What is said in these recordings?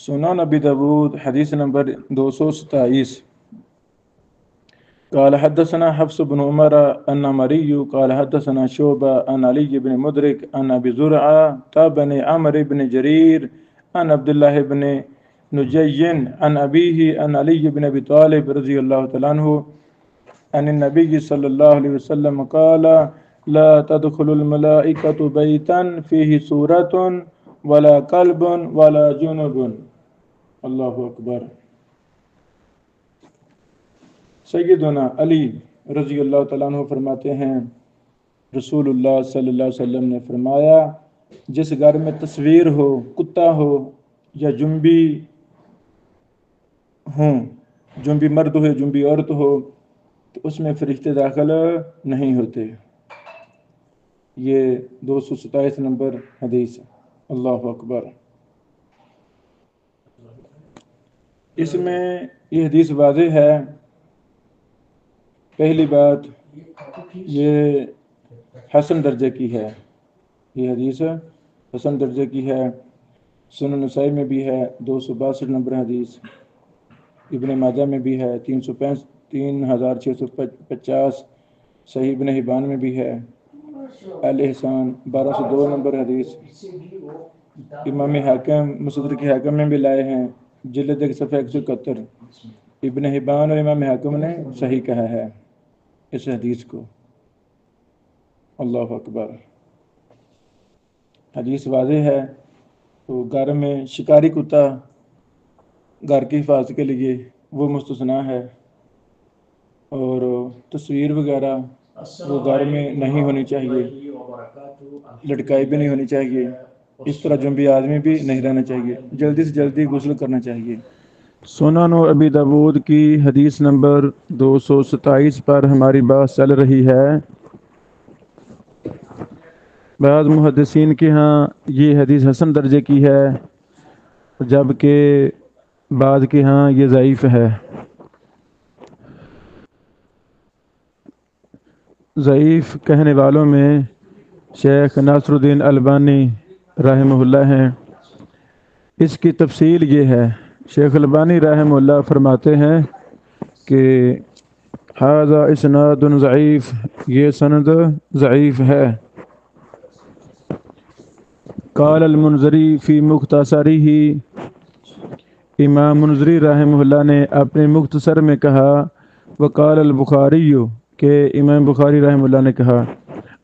سنن ابی داود حدیث نمبر 227. قال حدثنا حفص بن عمر النمري قال حدثنا شعبة عن علي بن مدرك عن أبي زرعة بن عمرو بن جرير عن عبد الله بن نجي عن أبيه عن علي بن أبي طالب رضي الله تعالى عنه عن النبي صلى الله عليه وسلم قال لا تدخل الملائكة بيتا فيه سورة ولا قلب ولا جنب. اللہ اکبر. سیدنا علی رضی اللہ تعالیٰ عنہ فرماتے ہیں رسول اللہ صلی اللہ علیہ وسلم نے فرمایا جس گھر میں تصویر ہو، کتا ہو یا جنبی ہوں، جنبی مرد ہو یا جنبی عورت ہو تو اس میں فرشتے داخل نہیں ہوتے. یہ 227 نمبر حدیث. اللہ اکبر. اس میں یہ حدیث واضح ہے. پہلی بات یہ حسن درجے کی ہے، یہ حدیث حسن درجے کی ہے. سنن نسائی میں بھی ہے 262 نمبر حدیث، ابن ماجہ میں بھی ہے 3650، صحیح ابن حبان میں بھی ہے، الاحسان 1202 نمبر حدیث. امام حاکم مصدرک حاکم میں بھی لائے ہیں، جلد 1 صفحہ 171. ابن حبان اور امام حاکم نے صحیح کہا ہے اس حدیث کو. اللہ اکبر. حدیث واضح ہے. تو گھر میں شکاری کتا گھر کی حفاظت کے لیے وہ مستثنا ہے، اور تصویر وغیرہ وہ گھر میں نہیں ہونی چاہیے، لٹکائی بھی نہیں ہونی چاہیے. اس طرح جنبی آدمی بھی نہیں رہنا چاہیے، جلدی سے جلدی غسل کرنا چاہیے. سنن ابی داود کی حدیث نمبر 227 پر ہماری بات چل رہی ہے. بعض محدثین کے ہاں یہ حدیث حسن درجے کی ہے، جبکہ بعض کے ہاں یہ ضعیف ہے. ضعیف کہنے والوں میں شیخ ناصر الدین البانی رحمہ اللہ ہیں. اس کی تفصیل یہ ہے، شیخ البانی رحمہ اللہ فرماتے ہیں کہ ھذا اسناد ضعیف، یہ سند ضعیف ہے. قال المنذری فی مختصرہ، امام منذری رحمہ اللہ نے اپنے مختصر میں کہا، وقال البخاری، کہ امام بخاری رحمہ اللہ نے کہا،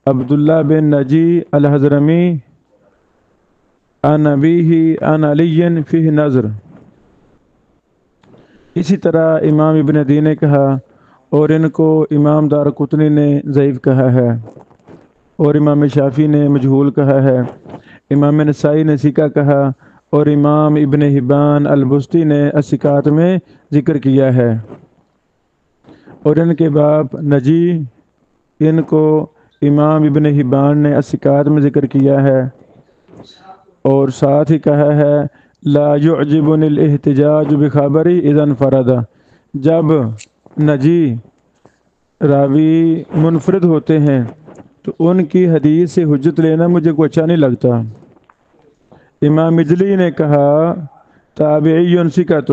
عبداللہ بن نجی الحضرمی عن ابیہ عن علی فیہ نظر. اسی طرح امام ابن عدی نے کہا، اور ان کو امام دارقطنی نے ضعیف کہا ہے، اور امام شافعی نے مجہول کہا ہے، امام نسائی نے ثقہ کہا، اور امام ابن حبان البستی نے الثقات میں ذکر کیا ہے. اور ان کے باپ نجی، ان کو امام ابن حبان نے الثقات میں ذکر کیا ہے، اور ساتھ ہی کہا ہے لا يعجبني الاحتجاج بخبری اذا انفرد. جب نجی راوی منفرد ہوتے ہیں تو ان کی حدیث سے حجت لینا مجھے کوئی اچھا نہیں لگتا. امام مجلی نے کہا تابعی ثقۃ،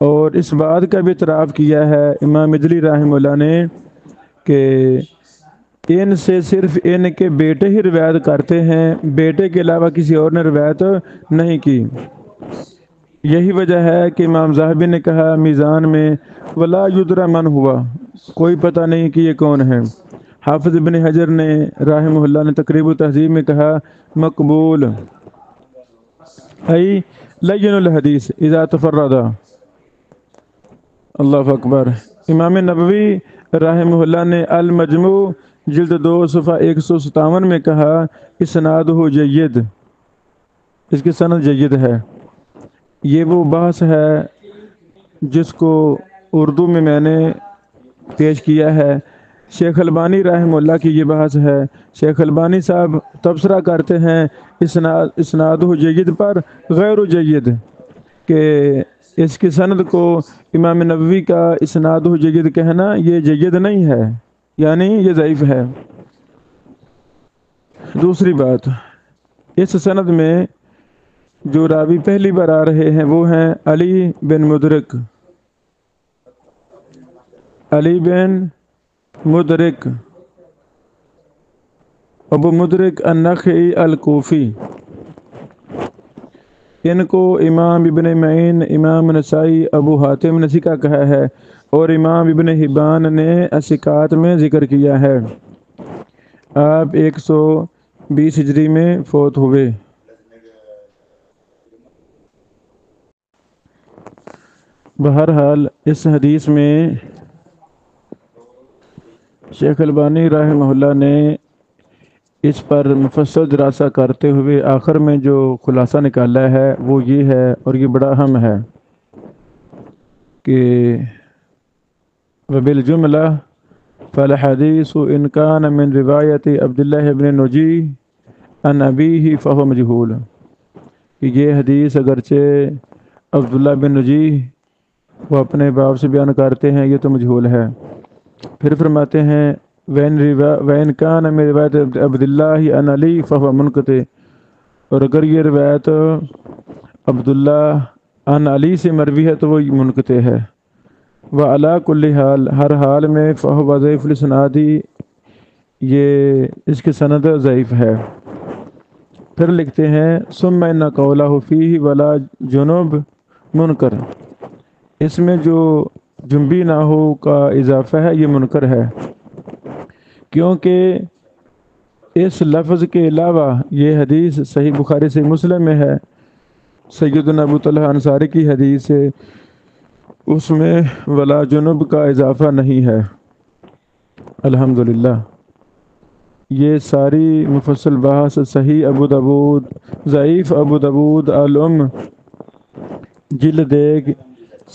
اور اس بات کا بھی اعتراف کیا ہے امام مجلی رحمہ اللہ نے کہ ان سے صرف ان کے بیٹے ہی روایت کرتے ہیں، بیٹے کے علاوہ کسی اور نے روایت نہیں کی. یہی وجہ ہے کہ امام ذہبی نے کہا میزان میں ولا یدری من ہوا، کوئی پتہ نہیں کہ یہ کون ہے. حافظ ابن حجر نے رحمہ اللہ نے تقریب التہذیب میں کہا مقبول ای لین الحدیث اذا تفرد. اللہ اکبر. امام نبوی رحمہ اللہ نے المجموع جلد 2 صفحہ 157 میں کہا اسنادہ جید، اس کی سند جید ہے. یہ وہ بحث ہے جس کو اردو میں نے پیش کیا ہے. شیخ البانی رحمہ اللہ کی یہ بحث ہے. شیخ البانی صاحب تبصرہ کرتے ہیں اسنادہ جید پر غیر جید، کہ اس کی سند کو امام نبوی کا اسنادہ جید کہنا یہ جید نہیں ہے، یعنی یہ ضعیف ہے. دوسری بات، اس سند میں جو راوی پہلی بار آ رہے ہیں وہ ہیں علی بن مدرک، علی بن مدرک، ابو مدرک النخعی الکوفی۔ ان کو امام ابن معین، امام نسائی، ابو حاتم نے ثقہ کہا ہے، اور امام ابن حبان نے الثقات میں ذکر کیا ہے۔ آپ 120 ہجری میں فوت ہوئے۔ بہرحال اس حدیث میں شیخ البانی رحمہ اللہ نے اس پر مفصل دراسہ کرتے ہوئے آخر میں جو خلاصہ نکالا ہے وہ یہ ہے، اور یہ بڑا اہم ہے، کہ وبالجملہ فالحدیث ان کان من روایت عبداللہ بن نجی عن ابیہ فہو مجہول، کہ یہ حدیث اگرچہ عبداللہ بن نجی وہ اپنے باپ سے بیان کرتے ہیں، یہ تو مجہول ہے۔ پھر فرماتے ہیں وَإِنْ كَانَ مِنْ رِوَایَتِ عَبْدِ عَنْ عَلِی فَهُوَ مُنْقَطِعٌ، اور اگر یہ روایت عبداللہ عن علی سے مروی ہے تو وہ منقطع ہے۔ وَعَلَىٰ كُلِّ حال، ہر حال میں فَهُوَ ضعیف الاسناد، یہ اس کی سند ضعیف ہے۔ پھر لکھتے ہیں ثم ان قولہ فیہ ولا جنوب منکر، اس میں جو جنبی نہ ہو کا اضافہ ہے یہ منکر ہے، کیونکہ اس لفظ کے علاوہ یہ حدیث صحیح بخاری سے مسلم میں ہے، سیدنا ابو طلحہ انصاری کی حدیث ہے، اس میں ولا جنوب کا اضافہ نہیں ہے۔ الحمدللہ یہ ساری مفصل بحث صحیح ابو داود، ضعیف ابو داود الام، جلد 1،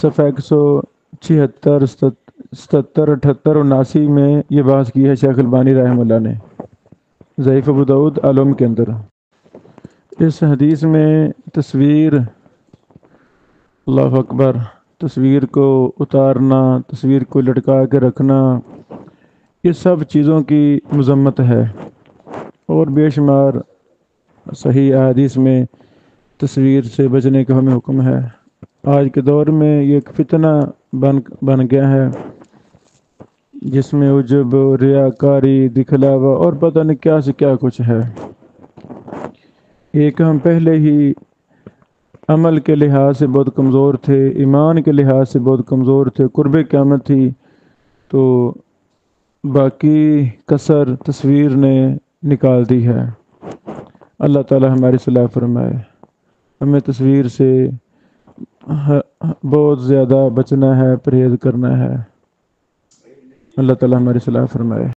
صفحہ 176، 77، 78 اور 79 میں یہ بحث کی ہے شیخ البانی رحمہ اللہ نے ضعیف ابو داود الام کے اندر۔ اس حدیث میں تصویر، اللہ اکبر، تصویر کو اتارنا، تصویر کو لٹکا کے رکھنا، یہ سب چیزوں کی مذمت ہے، اور بے شمار صحیح احادیث میں تصویر سے بچنے کا ہمیں حکم ہے۔ آج کے دور میں یہ ایک فتنہ بن گیا ہے، جس میں عجب، ریاکاری، دکھلاوا اور پتہ نہیں کیا سے کیا کچھ ہے۔ ایک ہم پہلے ہی عمل کے لحاظ سے بہت کمزور تھے، ایمان کے لحاظ سے بہت کمزور تھے، قرب قیامت تھی، تو باقی کسر تصویر نے نکال دی ہے۔ اللہ تعالی ہماری صلاح فرمائے، ہمیں تصویر سے بہت زیادہ بچنا ہے، پرہیز کرنا ہے۔ اللہ تعالی ہماری صلاح فرمائے۔